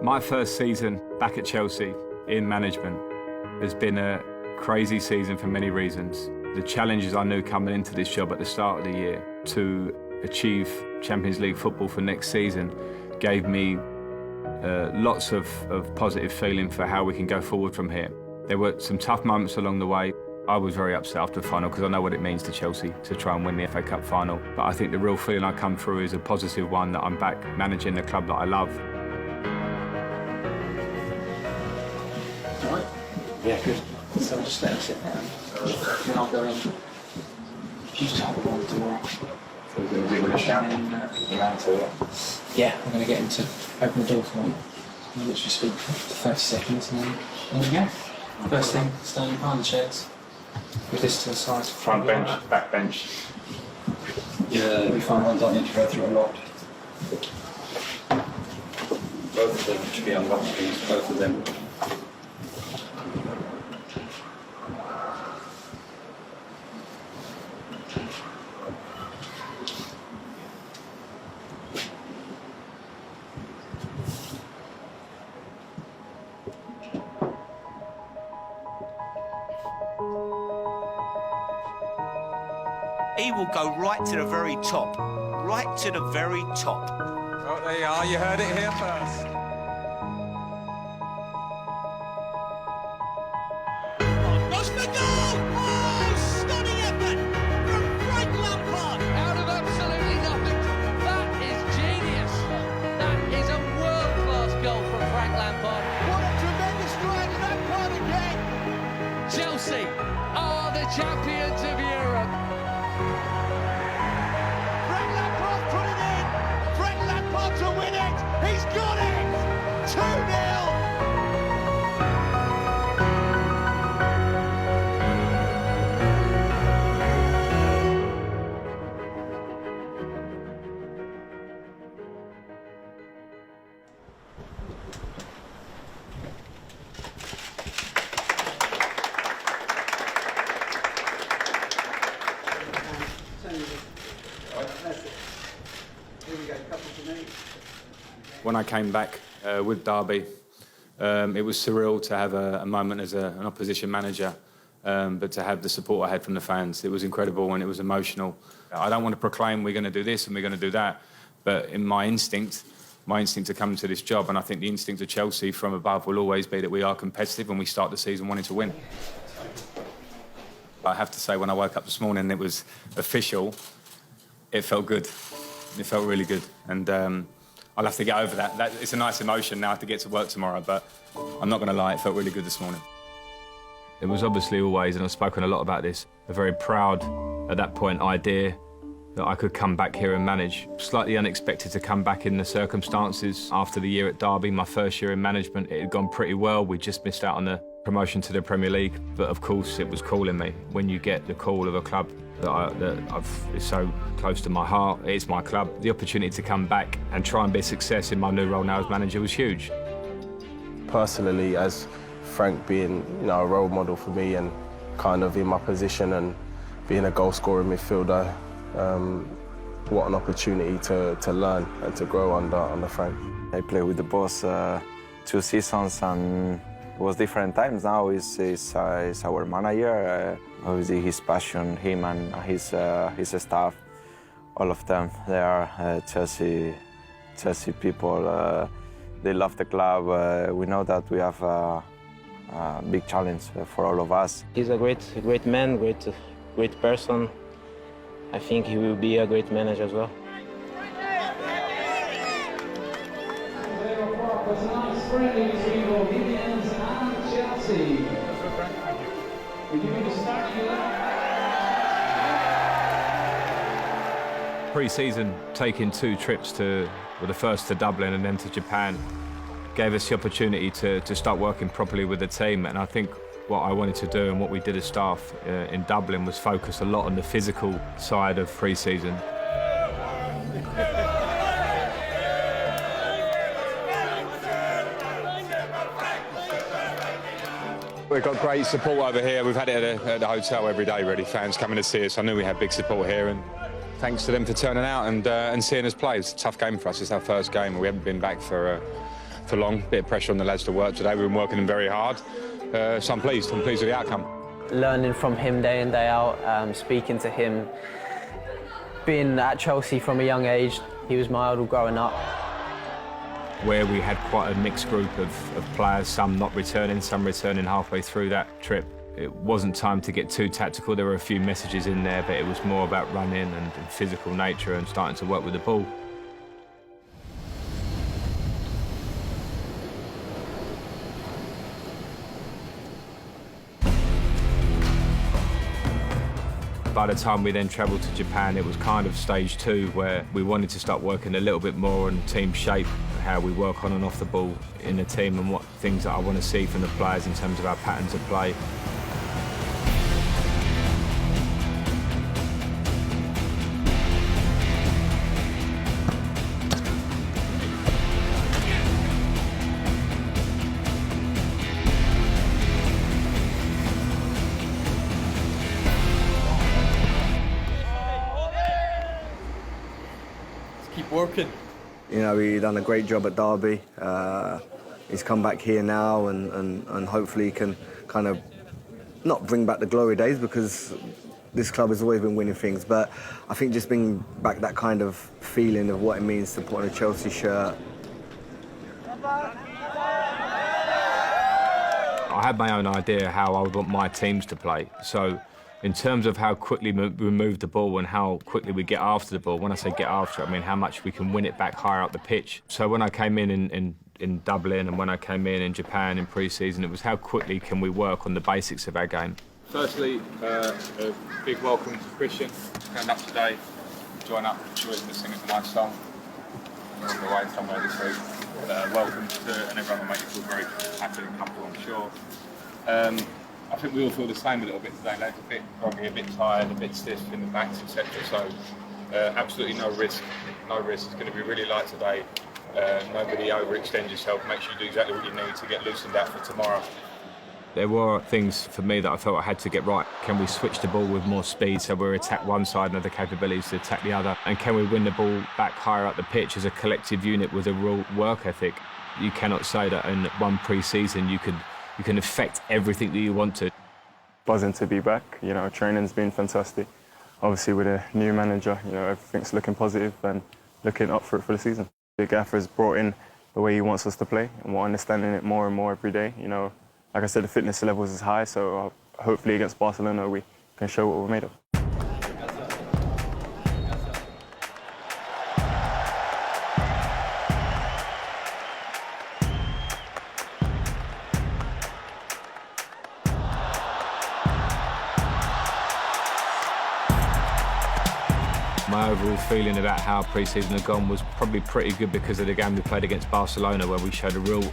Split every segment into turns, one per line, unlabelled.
My first season back at Chelsea in management has been a crazy season for many reasons. The challenges I knew coming into this job at the start of the year to achieve Champions League football for next season gave me lots of positive feeling for how we can go forward from here. There were some tough moments along the way. I was very upset after the final because I know what it means to Chelsea to try and win the FA Cup final. But I think the real feeling I come through is a positive one, that I'm back managing the club that I love.
All right. Yeah, good. So I'll just let him sit down. Then I'll go in. If you just hold on tomorrow. So we're going to do with a shout in around to it. Yeah, I'm going to get him to open the door for me. I'll literally speak for 30 seconds and then there we go. First thing, standing behind the chairs. With this to the side.
Front bench, back bench.
Yeah, we find ones I need to go through a lot. Both of them should be unlocked, please, both of them.
He will go right to the very top. Right to the very top.
Oh, there you are. You heard it here first.
Goes for goal! Oh, stunning effort from Frank Lampard.
Out of absolutely nothing. That is genius. That is a world-class goal from Frank Lampard.
What a tremendous strike, Lampard again.
Chelsea are the champions of Europe.
Frank Lampard put it in. Frank Lampard to win it. He's got it. 2-0.
When I came back with Derby, it was surreal to have a moment as an opposition manager, but to have the support I had from the fans. It was incredible and it was emotional. I don't want to proclaim we're going to do this and we're going to do that, but in my instinct to come to this job, and I think the instinct of Chelsea from above will always be that we are competitive and we start the season wanting to win. I have to say, when I woke up this morning and it was official, it felt good. It felt really good. And I'll have to get over that. It's a nice emotion now to get to work tomorrow, but I'm not going to lie, it felt really good this morning. It was obviously always, and I've spoken a lot about this, a very proud, at that point, idea that I could come back here and manage. Slightly unexpected to come back in the circumstances after the year at Derby, my first year in management. It had gone pretty well. We just missed out on the promotion to the Premier League, but of course it was calling me. When you get the call of a club that is so close to my heart, it's my club. The opportunity to come back and try and be a success in my new role now as manager was huge.
Personally, as Frank being, a role model for me and kind of in my position and being a goal-scoring midfielder, what an opportunity to learn and to grow under Frank.
I played with the boss 2 seasons and it was different times. Now he's our manager. Obviously his passion, him and his staff, all of them, they are Chelsea people. They love the club. We know that we have a big challenge for all of us.
He's a great man, great person. I think he will be a great manager as well.
Pre-season, taking 2 trips the first to Dublin and then to Japan, gave us the opportunity to start working properly with the team. And I think what I wanted to do and what we did as staff in Dublin was focus a lot on the physical side of pre-season.
We've got great support over here. We've had it at the hotel every day, really. Fans coming to see us. I knew we had big support here, and thanks to them for turning out and seeing us play. It's a tough game for us. It's our first game. We haven't been back for for long. Bit of pressure on the lads to work today. We've been working them very hard. So I'm pleased with the outcome.
Learning from him day in, day out, speaking to him, being at Chelsea from a young age, he was my idol growing up.
Where we had quite a mixed group of players, some not returning, some returning halfway through that trip. It wasn't time to get too tactical. There were a few messages in there, but it was more about running and physical nature and starting to work with the ball. By the time we then travelled to Japan, it was kind of stage 2, where we wanted to start working a little bit more on team shape, how we work on and off the ball in the team, and what things that I want to see from the players in terms of our patterns of play.
Keep working.
You know, he's done a great job at Derby. He's come back here now and hopefully he can kind of not bring back the glory days, because this club has always been winning things, but I think just bring back that kind of feeling of what it means to put on a Chelsea shirt.
I had my own idea how I would want my teams to play. So in terms of how quickly we move the ball and how quickly we get after the ball, when I say get after it, I mean how much we can win it back higher up the pitch. So when I came in Dublin and when I came in Japan in pre-season, it was how quickly can we work on the basics of our game.
Firstly, a big welcome to Christian. Stand up today, join up, join the sing a nice song. We're on the way somewhere this week. Welcome to, and everyone will make you feel very happy and comfortable, I'm sure. I think we all feel the same a little bit today, lads. A bit groggy, a bit tired, a bit stiff in the backs, etc. So absolutely no risk. No risk. It's going to be really light today. Nobody overextend yourself. Make sure you do exactly what you need to get loosened out for tomorrow.
There were things for me that I felt I had to get right. Can we switch the ball with more speed so we attack one side and have the capabilities to attack the other? And can we win the ball back higher up the pitch as a collective unit with a real work ethic? You cannot say that in one pre-season you can affect everything that you want to.
Buzzing to be back. You know, training's been fantastic. Obviously with a new manager, you know, everything's looking positive and looking up for it for the season. The gaffer's brought in the way he wants us to play, and we're understanding it more and more every day. You know, like I said, the fitness levels is high, so hopefully against Barcelona we can show what we're made of.
My overall feeling about how pre-season had gone was probably pretty good because of the game we played against Barcelona, where we showed a real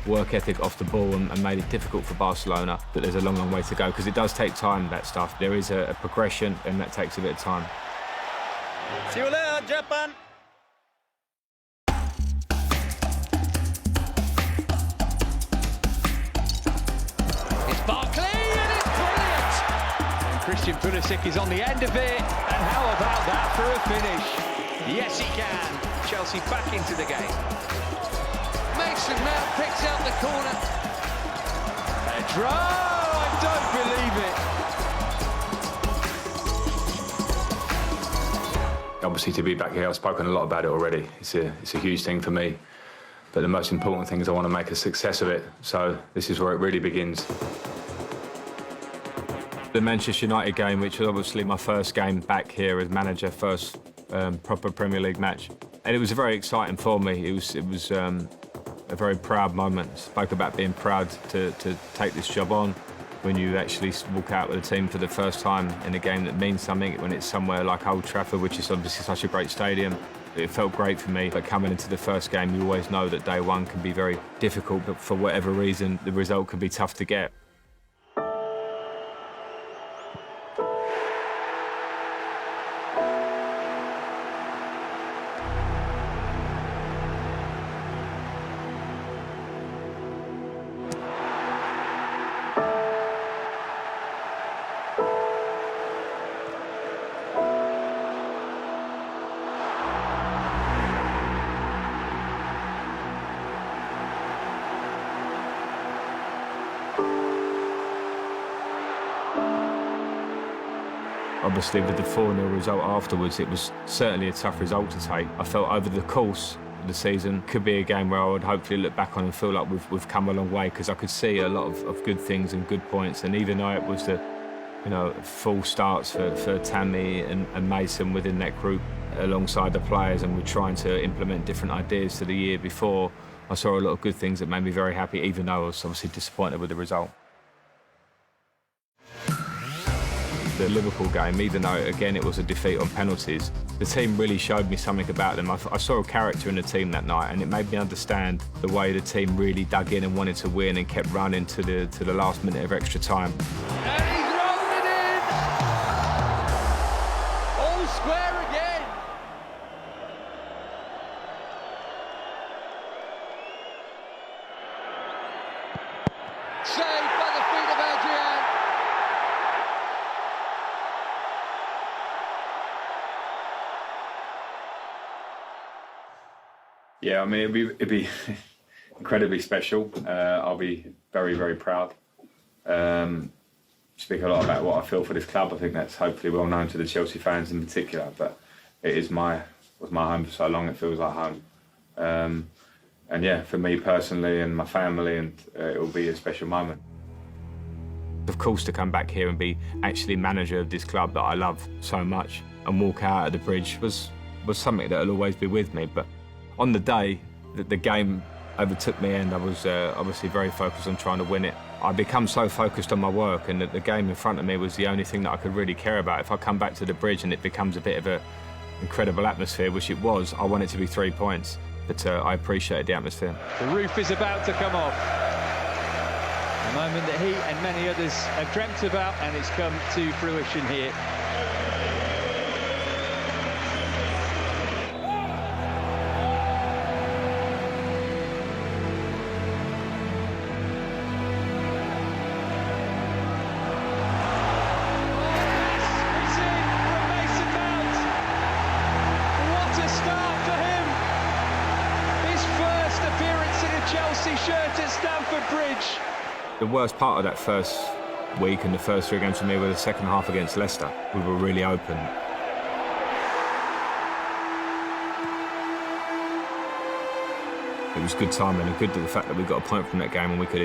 work ethic off the ball and made it difficult for Barcelona. But there's a long, long way to go because it does take time, that stuff. There is a progression and that takes a bit of time.
See you later, Japan.
It's Barkley and it's brilliant!
And Christian Pulisic is on the end of it. And how about that for a finish? Yes, he can. Chelsea back into the game.
Mason Mount picks out the corner.
Pedro! I don't believe it.
Obviously, to be back here, I've spoken a lot about it already. It's a huge thing for me. But the most important thing is I want to make a success of it. So this is where it really begins.
The Manchester United game, which was obviously my first game back here as manager, first proper Premier League match. And it was very exciting for me. It was a very proud moment. Spoke about being proud to take this job on. When you actually walk out with a team for the first time in a game that means something, when it's somewhere like Old Trafford, which is obviously such a great stadium. It felt great for me, but coming into the first game, you always know that day one can be very difficult, but for whatever reason, the result can be tough to get. Obviously, with the 4-0 result afterwards, it was certainly a tough result to take. I felt over the course of the season could be a game where I would hopefully look back on and feel like we've come a long way, because I could see a lot of good things and good points. And even though it was the full starts for Tammy and Mason within that group alongside the players, and we're trying to implement different ideas to the year before, I saw a lot of good things that made me very happy, even though I was obviously disappointed with the result. The Liverpool game, even though, again, it was a defeat on penalties, the team really showed me something about them. I saw a character in the team that night, and it made me understand the way the team really dug in and wanted to win and kept running to the last minute of extra time.
And he's rolled it in! All square again! Saved by the feet of Adrian.
Yeah, I mean, it'd be incredibly special. I'll be very, very proud. Speak a lot about what I feel for this club. I think that's hopefully well known to the Chelsea fans in particular, but it was my home for so long, it feels like home. And yeah, for me personally and my family, and it will be a special moment.
Of course, to come back here and be actually manager of this club that I love so much and walk out at the Bridge was something that will always be with me. But on the day that the game overtook me and I was obviously very focused on trying to win it, I become so focused on my work, and that the game in front of me was the only thing that I could really care about. If I come back to the Bridge and it becomes a bit of an incredible atmosphere, which it was, I want it to be 3 points. But I appreciated the atmosphere.
The roof is about to come off. A moment that he and many others have dreamt about, and it's come to fruition here.
Chelsea shirt at Stamford Bridge.
The worst part of that first week and the first 3 games for me were the second half against Leicester. We were really open. It was good timing and good to the fact that we got a point from that game and we could